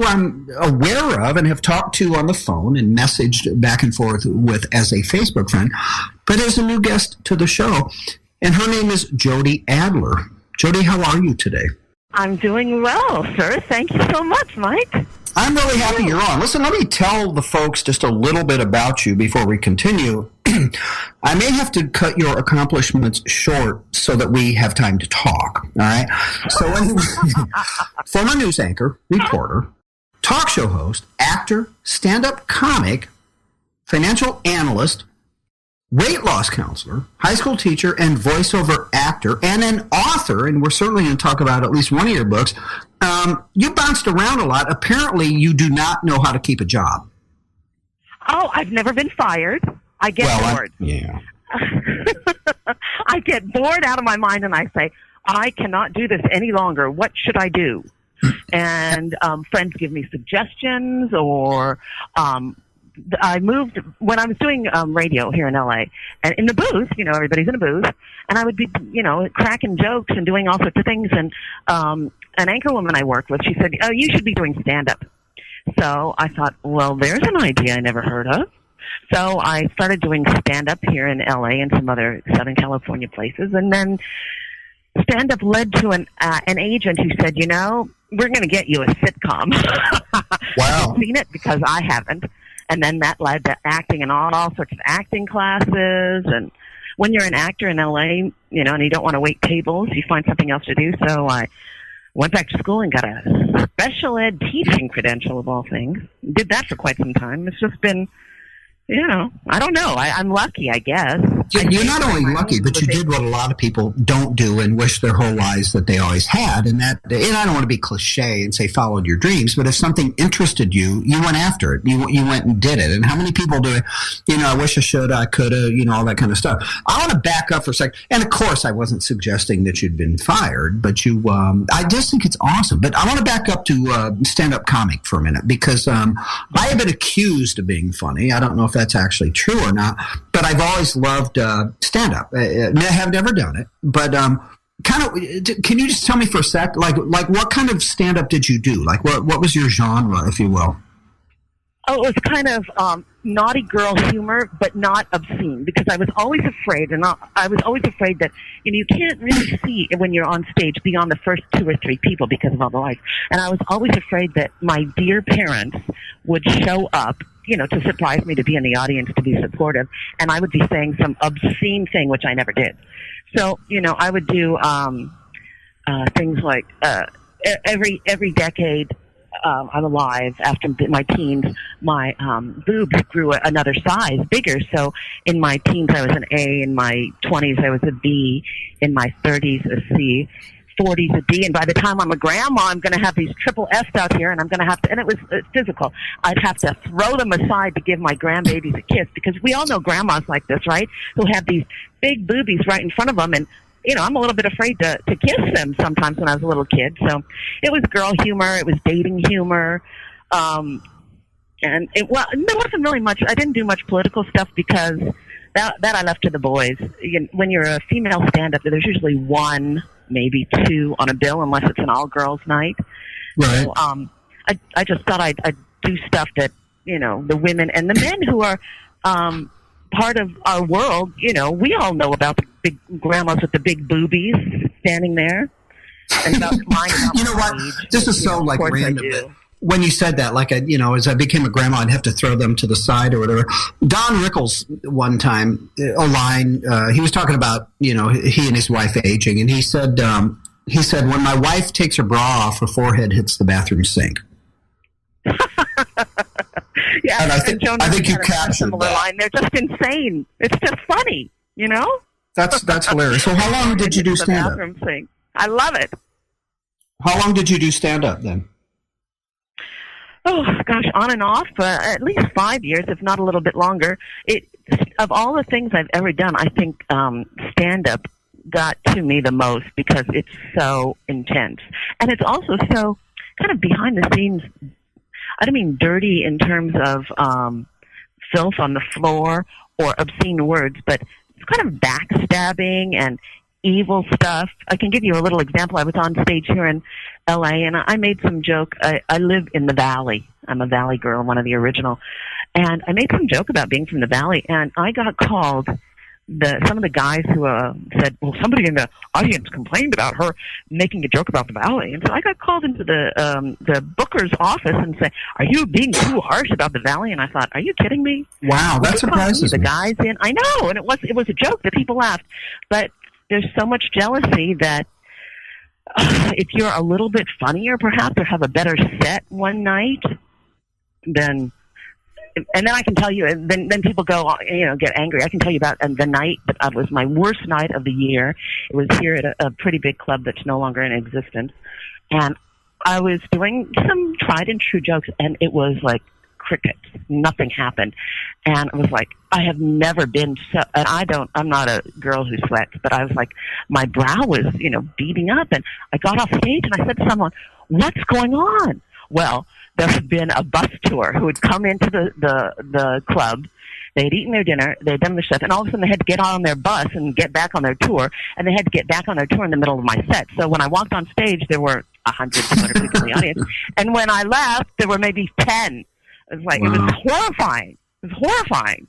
I'm aware of and have talked to on the phone and messaged back and forth with as a Facebook friend, but as a new guest to the show. And her name is Jodi Adler. Jodi, how are you today? I'm doing well, sir. Thank you so much, Mike. I'm really happy you're on. Listen, let me tell the folks just a little bit about you before we continue. I may have to cut your accomplishments short so that we have time to talk, all right? So anyway, former news anchor, reporter, talk show host, actor, stand-up comic, financial analyst, weight loss counselor, high school teacher, and voiceover actor, and an author, and we're certainly going to talk about at least one of your books. You bounced around a lot. Apparently, you do not know how to keep a job. Oh, I've never been fired. I get bored. Yeah. I get bored out of my mind, and I say, I cannot do this any longer. What should I do? And friends give me suggestions, or I moved when I was doing radio here in LA, and in the booth, everybody's in a booth, and I would be, cracking jokes and doing all sorts of things. And an anchor woman I worked with, she said, "Oh, you should be doing stand-up." So I thought, well, there's an idea I never heard of. So I started doing stand-up here in LA and some other Southern California places, and then stand-up led to an agent who said, we're going to get you a sitcom. Wow. I've seen it because I haven't. And then that led to acting and all sorts of acting classes. And when you're an actor in LA, and you don't want to wait tables, you find something else to do. So I went back to school and got a special ed teaching credential of all things. Did that for quite some time. It's just been, I don't know. I'm lucky, I guess. You're not only lucky, but you did what a lot of people don't do and wish their whole lives that they always had. And I don't want to be cliche and say followed your dreams, but if something interested you, you went after it. You went and did it. And how many people do it? I wish I should, I could have, all that kind of stuff. I want to back up for a second. And of course, I wasn't suggesting that you'd been fired, but I just think it's awesome. But I want to back up to stand-up comic for a minute, because I have been accused of being funny. I don't know if that's actually true or not, but I've always loved stand-up. I have never done it, but can you just tell me for a sec, like what kind of stand-up did you do? Like what was your genre, if you will? Oh, it was kind of naughty girl humor, but not obscene, because I was always afraid, and I was always afraid that you can't really see when you're on stage beyond the first 2 or 3 people because of all the lights. And I was always afraid that my dear parents would show up, to surprise me, to be in the audience, to be supportive, and I would be saying some obscene thing, which I never did. So, I would do things like every decade I'm alive, after my teens, my boobs grew another size, bigger. So in my teens, I was an A. In my 20s, I was a B. In my 30s, a C. 40s, a D. And by the time I'm a grandma, I'm going to have these triple F's out here, and I'm going to have to, and it was physical. I'd have to throw them aside to give my grandbabies a kiss, because we all know grandmas like this, right? Who have these big boobies right in front of them, and I'm a little bit afraid to kiss them sometimes when I was a little kid. So it was girl humor. It was dating humor. And there wasn't really much. I didn't do much political stuff, because that I left to the boys. When you're a female stand-up, there's usually 1, maybe 2 on a bill, unless it's an all-girls night. Right. So I just thought I'd do stuff that, the women and the men who are part of our world, we all know about the big grandmas with the big boobies standing there. And about mine, about what? Age. This is so random. When you said that, as I became a grandma, I'd have to throw them to the side or whatever. Don Rickles one time, he was talking about, he and his wife aging, and he said, when my wife takes her bra off, her forehead hits the bathroom sink. Yeah, and I think you captured that. Line. They're just insane. It's just funny, That's hilarious. So how long did you do stand-up? I love it. How long did you do stand-up then? Oh, gosh, on and off, at least 5 years, if not a little bit longer. Of all the things I've ever done, I think stand-up got to me the most, because it's so intense. And it's also so kind of behind the scenes. I don't mean dirty in terms of filth on the floor or obscene words, but it's kind of backstabbing and evil stuff. I can give you a little example. I was on stage here in L.A., and I made some joke. I live in the Valley. I'm a Valley girl, one of the original. And I made some joke about being from the Valley, and I got called. Some of the guys who said, well, somebody in the audience complained about her making a joke about the Valley. And so I got called into the booker's office and said, are you being too harsh about the Valley? And I thought, are you kidding me? Wow, that surprises me. The guys in, I know, and it was a joke that people laughed. But there's so much jealousy that if you're a little bit funnier, perhaps, or have a better set one night, then... And then I can tell you, and then people go, get angry. I can tell you about the night that was my worst night of the year. It was here at a pretty big club that's no longer in existence. And I was doing some tried and true jokes, and it was like crickets. Nothing happened. And I was like, I have never been so, and I'm not a girl who sweats, but I was like, my brow was, beating up. And I got off stage and I said to someone, what's going on? Well, there had been a bus tour who had come into the club. They had eaten their dinner, they had done their stuff, and all of a sudden they had to get on their bus and get back on their tour, and they had to get back on their tour in the middle of my set. So when I walked on stage, there were 100, 200 people in the audience, and when I left, there were maybe 10. It was like, wow. It was horrifying. It was horrifying.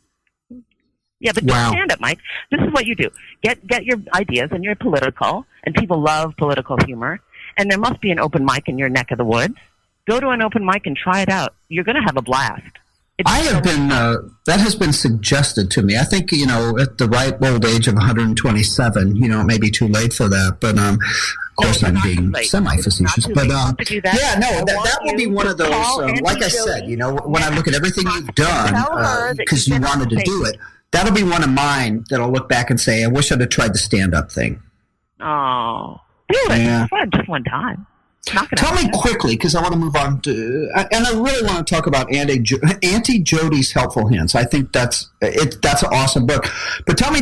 Yeah, but don't stand up, Mike. This is what you do. Get your ideas, and you're political, and people love political humor, and there must be an open mic in your neck of the woods. Go to an open mic and try it out. You're going to have a blast. That has been suggested to me. I think, at the ripe old age of 127, it may be too late for that, but of course I'm being semi-facetious. But that will be one of those, like I said, when I look at everything you've done, because you wanted to do it, that'll be one of mine that I'll look back and say, I wish I'd have tried the stand-up thing. Oh, do it. Yeah. Just one time. Tell me quickly, because I want to move on to, and I really want to talk about Auntie Jodi's Helpful Hints. I think that's an awesome book. But tell me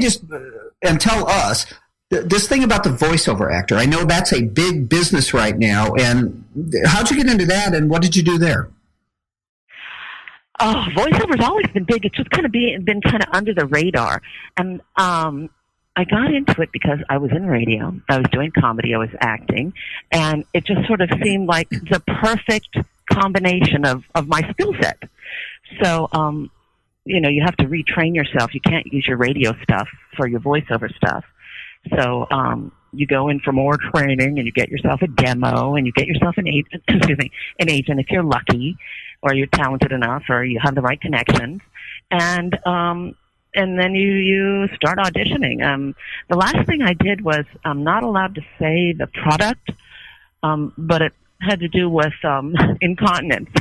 and tell us, this thing about the voiceover actor. I know that's a big business right now, and how'd you get into that, and what did you do there? Oh, voiceover's always been big. It's just kind of been kind of under the radar, and I got into it because I was in radio, I was doing comedy, I was acting, and it just sort of seemed like the perfect combination of my skill set. So, you have to retrain yourself. You can't use your radio stuff for your voiceover stuff. So, you go in for more training, and you get yourself a demo, and you get yourself an agent if you're lucky, or you're talented enough, or you have the right connections. And then you start auditioning. The last thing I did was, I'm not allowed to say the product, but it had to do with incontinence.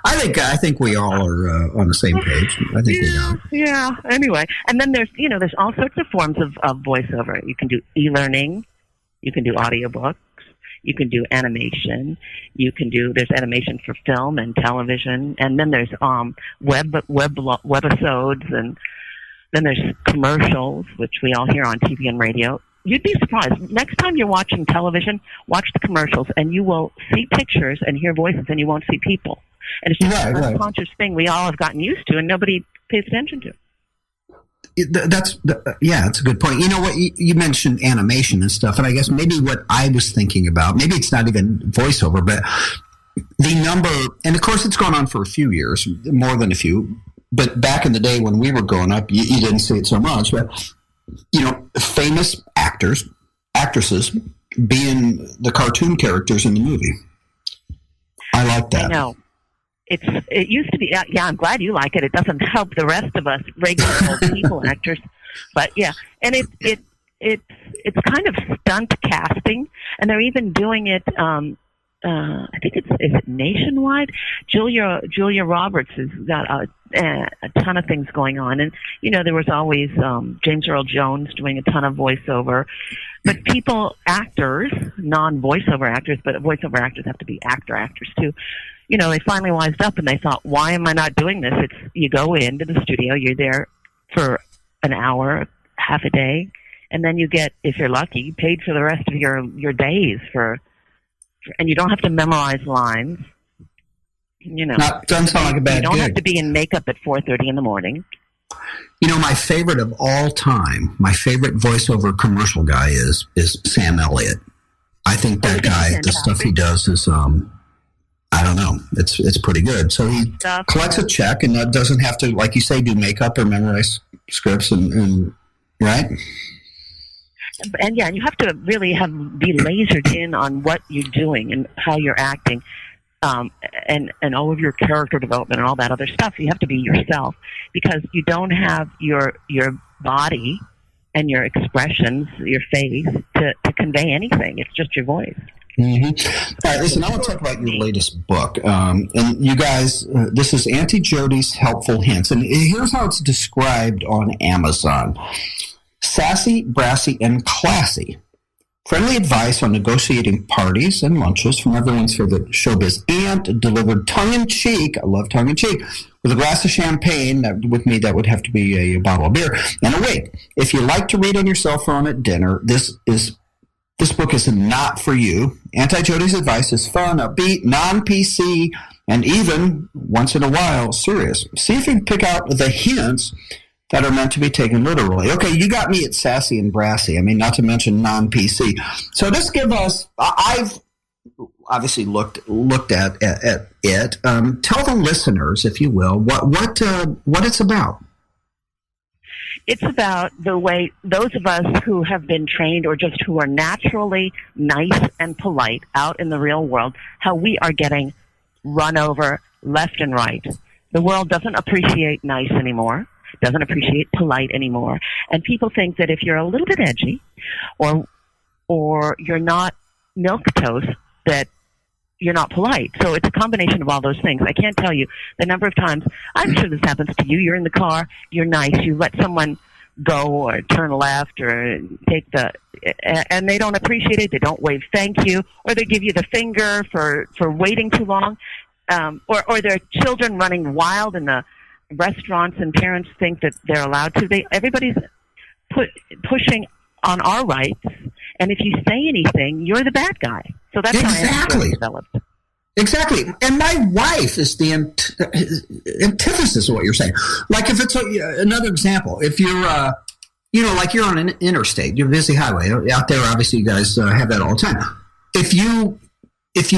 I think we all are on the same page. I think we know. Yeah. Anyway, and then there's all sorts of forms of voiceover. You can do e-learning. You can do audiobooks. You can do animation. There's animation for film and television, and then there's webisodes, and then there's commercials, which we all hear on TV and radio. You'd be surprised. Next time you're watching television, watch the commercials, and you will see pictures and hear voices, and you won't see people. And it's just an unconscious thing we all have gotten used to, and nobody pays attention to. That's a good point. You know what, you mentioned animation and stuff, and I guess maybe what I was thinking about, maybe it's not even voiceover, but the number, and of course it's gone on for a few years, more than a few, but back in the day when we were growing up, you didn't see it so much, but famous actors, actresses being the cartoon characters in the movie. I like that. I know. It used to be, yeah, I'm glad you like it. It doesn't help the rest of us regular old people actors. But yeah, and it's kind of stunt casting, and they're even doing it, I think is it nationwide? Julia Roberts has got a ton of things going on, and there was always James Earl Jones doing a ton of voiceover, but actors, non-voiceover actors, but voiceover actors have to be actors too. They finally wised up and they thought, why am I not doing this? You go into the studio, you're there for an hour, half a day, and then you get, if you're lucky, paid for the rest of your days and you don't have to memorize lines. Doesn't sound like a bad You don't gig. have to be in makeup at 4:30 in the morning. My favorite of all time, my favorite voiceover commercial guy is Sam Elliott. I think that guy, the stuff he does is, I don't know. It's pretty good. So he collects a check and doesn't have to, like you say, do makeup or memorize scripts and right? And yeah, you have to really be lasered in on what you're doing and how you're acting, and all of your character development and all that other stuff. You have to be yourself because you don't have your body and your expressions, your face to convey anything. It's just your voice. Mm-hmm. All right, listen, I want to talk about your latest book. And you guys, this is Auntie Jodi's Helpful Hints. And here's how it's described on Amazon. Sassy, brassy, and classy. Friendly advice on negotiating parties and lunches from everyone's favorite showbiz aunt, delivered tongue-in-cheek, I love tongue-in-cheek, with a glass of champagne. With me, that would have to be a bottle of beer, and a wig. If you like to read on your cell phone at dinner, this book is not for you. Auntie Jodi's advice is fun, upbeat, non-PC, and even, once in a while, serious. See if you can pick out the hints that are meant to be taken literally. Okay, you got me at sassy and brassy. I mean, not to mention non-PC. So just give us, I've obviously looked at it. Tell the listeners, if you will, what it's about. It's about the way those of us who have been trained or just who are naturally nice and polite out in the real world, how we are getting run over left and right. The world doesn't appreciate nice anymore, doesn't appreciate polite anymore. And people think that if you're a little bit edgy or you're not milquetoast, that you're not polite. So it's a combination of all those things. I can't tell you the number of times, I'm sure this happens to you, you're in the car, you're nice, you let someone go or turn left or and they don't appreciate it, they don't wave thank you, or they give you the finger for waiting too long, or there are children running wild in the restaurants and parents think that they're allowed to. Everybody's pushing on our rights, and if you say anything, you're the bad guy. So that's how I developed. Exactly. And my wife is the antithesis of what you're saying. Like if it's another example, if you're, like you're on an interstate, you're a busy highway out there. Obviously you guys have that all the time. If you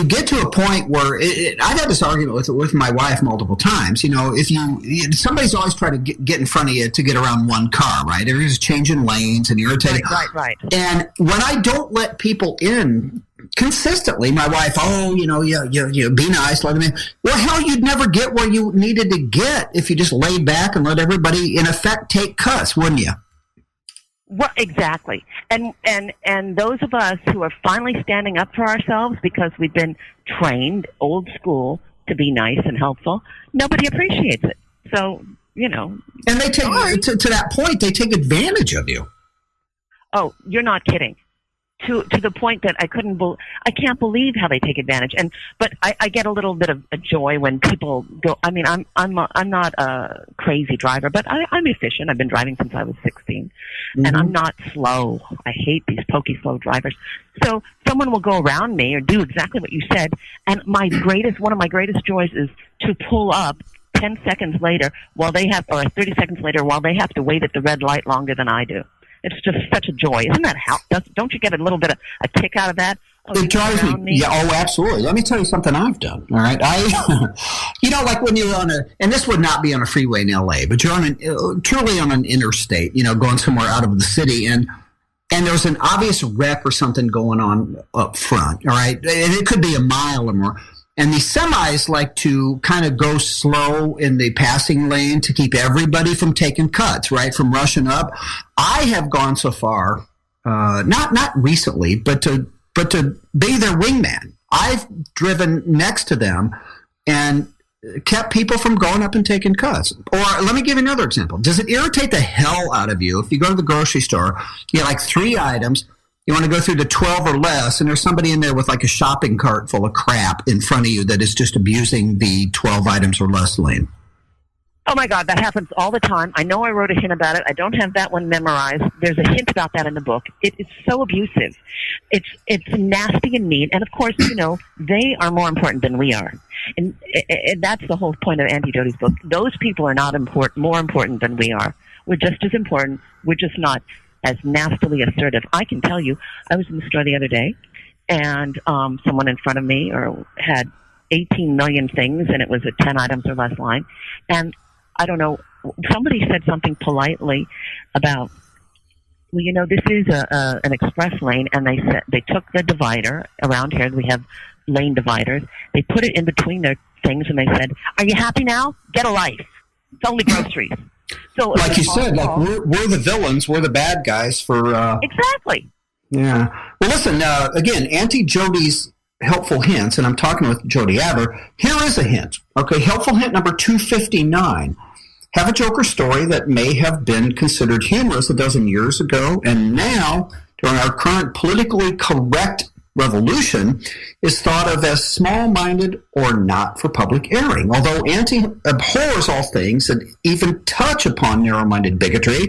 get to a point where I've had this argument with my wife multiple times, somebody's always trying to get in front of you to get around one car, right? Everybody's changing lanes and irritating. Right. And when I don't let people in consistently, my wife, be nice, let them in. Well, hell, you'd never get where you needed to get if you just laid back and let everybody, in effect, take cuts, wouldn't you? Well, exactly. And those of us who are finally standing up for ourselves because we've been trained old school to be nice and helpful, nobody appreciates it. So, And they take, to that point, they take advantage of you. Oh, you're not kidding. To the point that I can't believe how they take advantage. But I get a little bit of a joy when people go. I mean, I'm not a crazy driver, but I'm efficient. I've been driving since I was 16, and I'm not slow. I hate these pokey slow drivers. So someone will go around me or do exactly what you said, and one of my greatest joys is to pull up 10 seconds later or 30 seconds later while they have to wait at the red light longer than I do. It's just such a joy. Isn't that don't you get a little bit of a kick out of that? It drives me. Yeah, absolutely. Let me tell you something I've done. All right. Like when you're and this would not be on a freeway in LA, but you're truly on an interstate, going somewhere out of the city and there's an obvious wreck or something going on up front. All right. And it could be a mile or more. And the semis like to kind of go slow in the passing lane to keep everybody from taking cuts, right, from rushing up. I have gone so far, not recently, but to be their wingman. I've driven next to them and kept people from going up and taking cuts. Or let me give you another example. Does it irritate the hell out of you if you go to the grocery store, you get like 3 items, you want to go through the 12 or less, and there's somebody in there with like a shopping cart full of crap in front of you that is just abusing the 12 items or less lane? Oh, my God, that happens all the time. I know I wrote a hint about it. I don't have that one memorized. There's a hint about that in the book. It is so abusive. It's nasty and mean. And, of course, they are more important than we are. And that's the whole point of Auntie Jodi's book. Those people are not more important than we are. We're just as important. We're just not as nastily assertive. I can tell you, I was in the store the other day, and someone in front of me or had 18 million things, and it was a 10 items or less line. And I don't know, somebody said something politely about, well, this is an express lane, and they took the divider around here. We have lane dividers. They put it in between their things, and they said, "Are you happy now? Get a life. It's only groceries." So, like you said, like we're the villains, we're the bad guys for exactly. Yeah. Well, listen. Again, Auntie Jodi's helpful hints, and I'm talking with Jodi Adler. Here is a hint. Okay, helpful hint number 259. Have a joke or story that may have been considered humorous a dozen years ago, and now, during our current politically correct revolution, is thought of as small-minded or not for public airing. Although Auntie abhors all things that even touch upon narrow-minded bigotry,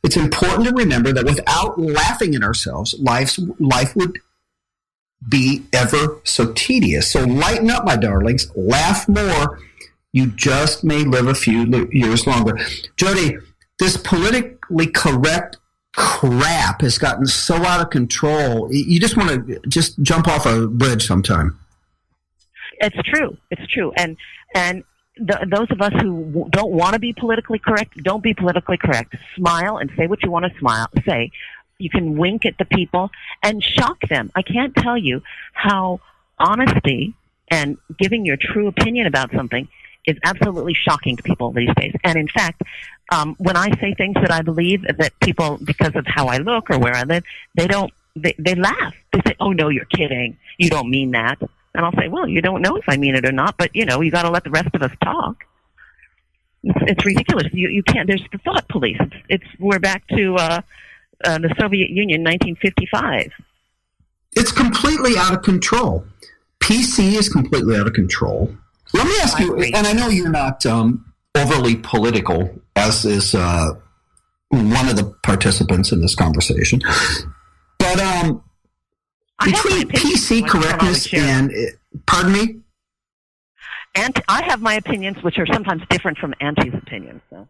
it's important to remember that without laughing at ourselves, life would be ever so tedious. So lighten up, my darlings. Laugh more. You just may live a few years longer. Jodi, this politically correct crap has gotten so out of control. You just want to just jump off a bridge sometime. It's true. It's true. And those of us who don't want to be politically correct, don't be politically correct. Smile and say what you want to say. You can wink at the people and shock them. I can't tell you how honesty and giving your true opinion about something is absolutely shocking to people these days. And in fact, when I say things that I believe, that people, because of how I look or where I live, they laugh. They say, "Oh no, you're kidding. You don't mean that." And I'll say, "Well, you don't know if I mean it or not, but you got to let the rest of us talk." It's ridiculous. You can't. There's the thought police. We're back to the Soviet Union, 1955. It's completely out of control. PC is completely out of control. Let me ask you, and I know you're not overly political, as is one of the participants in this conversation, but between PC correctness and, pardon me? And I have my opinions, which are sometimes different from Auntie's opinions. So.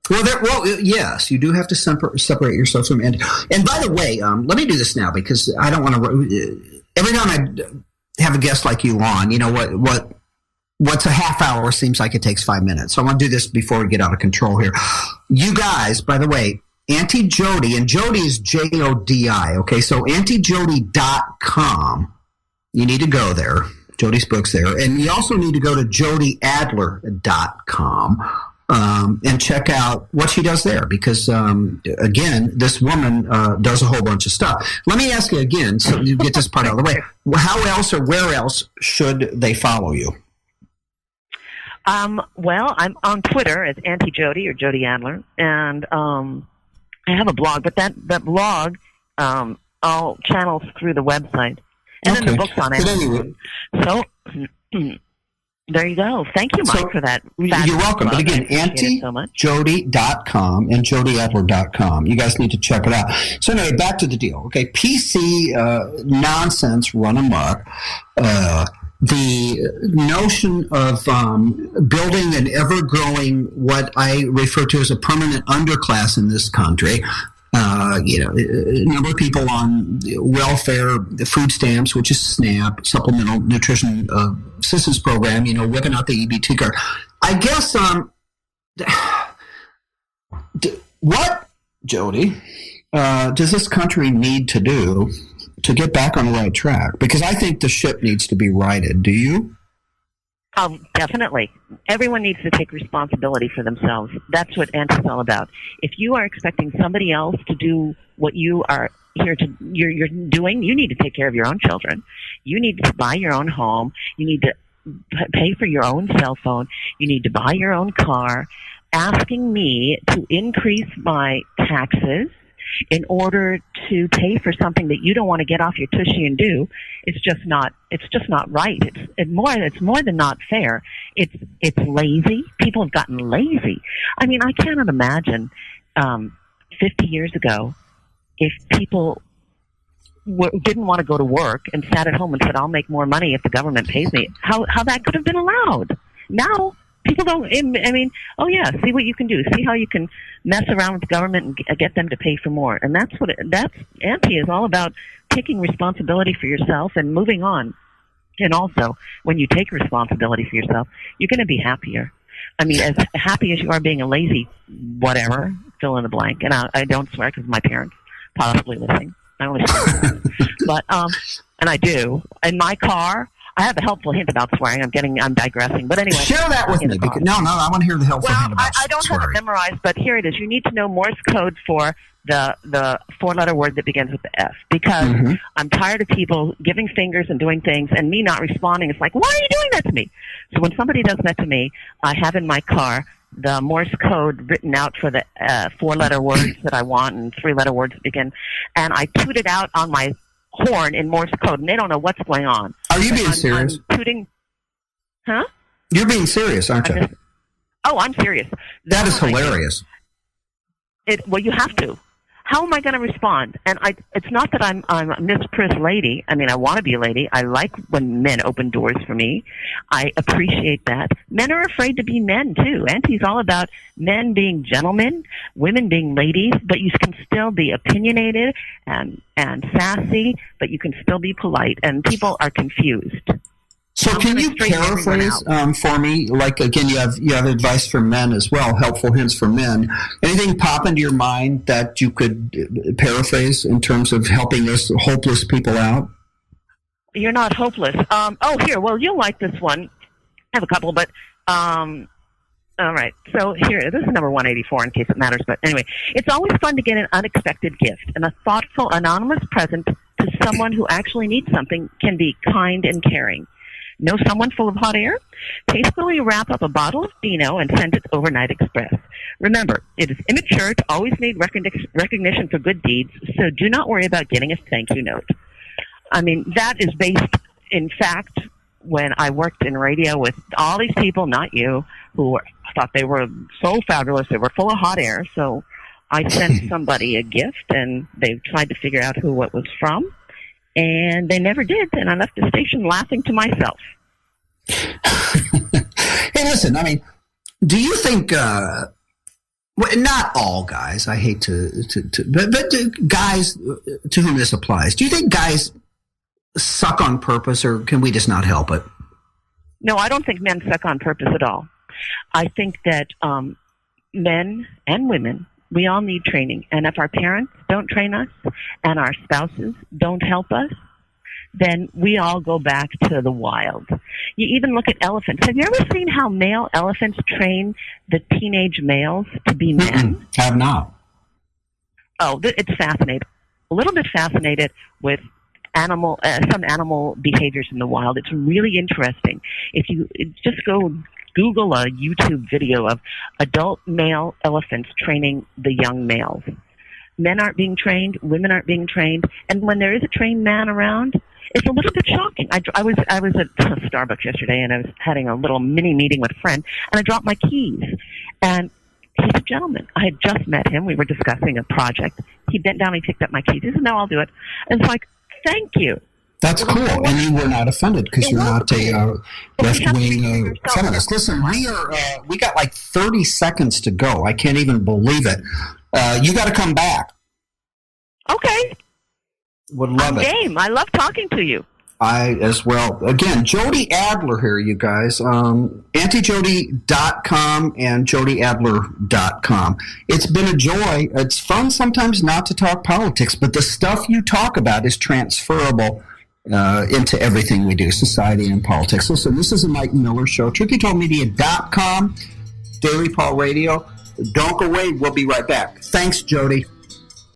Well, yes, you do have to separate yourself from Auntie. And by the way, let me do this now, because I don't want to. Every time I have a guest like you on, what's a half hour seems like it takes 5 minutes. So I want to do this before we get out of control here. You guys, by the way, Auntie Jodi, and Jodi is Jodi, okay? So AuntieJodi.com. You need to go there. Jodi's book's there. And you also need to go to JodiAdler.com and check out what she does there, because, again, this woman does a whole bunch of stuff. Let me ask you again, so you get this part out of the way. How else or where else should they follow you? Well, I'm on Twitter as Auntie Jodi or Jodi Adler, and I have a blog, but that blog all channels through the website, and then the book's on Amazon. So there you go. Thank you, Mike, for that. You're welcome. But again, AuntieJodi.com and JodiAdler.com. You guys need to check it out. So anyway, back to the deal. Okay, PC nonsense run amok. The notion of building an ever-growing, what I refer to as a permanent underclass in this country, a number of people on welfare, the food stamps, which is SNAP, Supplemental Nutrition Assistance Program, whipping out the EBT card. I guess, what, Jodi, does this country need to do to get back on the right track? Because I think the ship needs to be righted. Do you? Definitely. Everyone needs to take responsibility for themselves. That's what Auntie's all about. If you are expecting somebody else to do what you are you're doing, you need to take care of your own children. You need to buy your own home. You need to pay for your own cell phone. You need to buy your own car. Asking me to increase my taxes in order to pay for something that you don't want to get off your tushy and do, it's just not right. It's more than not fair. It's lazy. People have gotten lazy. I mean, I cannot imagine 50 years ago if people didn't want to go to work and sat at home and said, "I'll make more money if the government pays me." How that could have been allowed? Now People don't, I mean, oh yeah, see what you can do. See how you can mess around with the government and get them to pay for more. And that's anti is all about, taking responsibility for yourself and moving on. And also, when you take responsibility for yourself, you're going to be happier. I mean, as happy as you are being a lazy whatever, fill in the blank. And I don't swear because my parents possibly listening. I only swear. But, and I do. In my car, I have a helpful hint about swearing. I'm digressing. But anyway. Share that with me. Because, no, I want to hear the helpful hint about I don't swearing. have it memorized, but here it is. You need to know Morse code for the four-letter word that begins with the F, because I'm tired of people giving fingers and doing things and me not responding. It's like, why are you doing that to me? So when somebody does that to me, I have in my car the Morse code written out for the four-letter words that I want and three-letter words that begin, and I toot it out on my horn in Morse code, and they don't know what's going on. Are you being serious? I'm tooting. Huh? You're being serious, aren't you? I'm serious. That is hilarious. Well, you have to. How am I going to respond? And it's not that I'm a Miss Pris lady. I mean, I want to be a lady. I like when men open doors for me. I appreciate that. Men are afraid to be men, too. Auntie's all about men being gentlemen, women being ladies, but you can still be opinionated and sassy, but you can still be polite. And people are confused. So can you paraphrase for me? Like, again, you have advice for men as well, helpful hints for men. Anything pop into your mind that you could paraphrase in terms of helping us hopeless people out? You're not hopeless. Here, well, you'll like this one. I have a couple, but all right. So here, this is number 184 in case it matters. But anyway, it's always fun to get an unexpected gift, and a thoughtful, anonymous present to someone who actually needs something can be kind and caring. Know someone full of hot air? Tastefully wrap up a bottle of Vino and send it overnight express. Remember, it is immature to always need recognition for good deeds, so do not worry about getting a thank you note. I mean, that is based, in fact, when I worked in radio with all these people, not you, who thought they were so fabulous, they were full of hot air, so I sent somebody a gift, and they tried to figure out who it was from. And they never did, and I left the station laughing to myself. Hey, listen, I mean, do you think, not all guys, I hate but guys to whom this applies, do you think guys suck on purpose, or can we just not help it? No, I don't think men suck on purpose at all. I think that men and women, we all need training. And if our parents don't train us and our spouses don't help us, then we all go back to the wild. You even look at elephants. Have you ever seen how male elephants train the teenage males to be men? I have not. Oh, it's fascinating. A little bit fascinated with some animal behaviors in the wild. It's really interesting. If you just go Google a YouTube video of adult male elephants training the young males. Men aren't being trained, women aren't being trained, and when there is a trained man around, it's a little bit shocking. I was at Starbucks yesterday, and I was having a little mini meeting with a friend, and I dropped my keys. And he's a gentleman. I had just met him. We were discussing a project. He bent down and he picked up my keys. He said, "No, I'll do it." And it's like, thank you. That's cool, and you were not offended because you're not a left-wing feminist. Listen, we got like 30 seconds to go. I can't even believe it. You got to come back. Okay. Would love it. Game. I love talking to you. I as well. Again, Jodi Adler here, you guys. AuntieJodi.com and JodiAdler.com. It's been a joy. It's fun sometimes not to talk politics, but the stuff you talk about is transferable into everything we do, society and politics. Listen, this is a Mike Miller Show. TruthBeToldMedia.com, Daily Paul Radio. Don't go away. We'll be right back. Thanks, Jodi.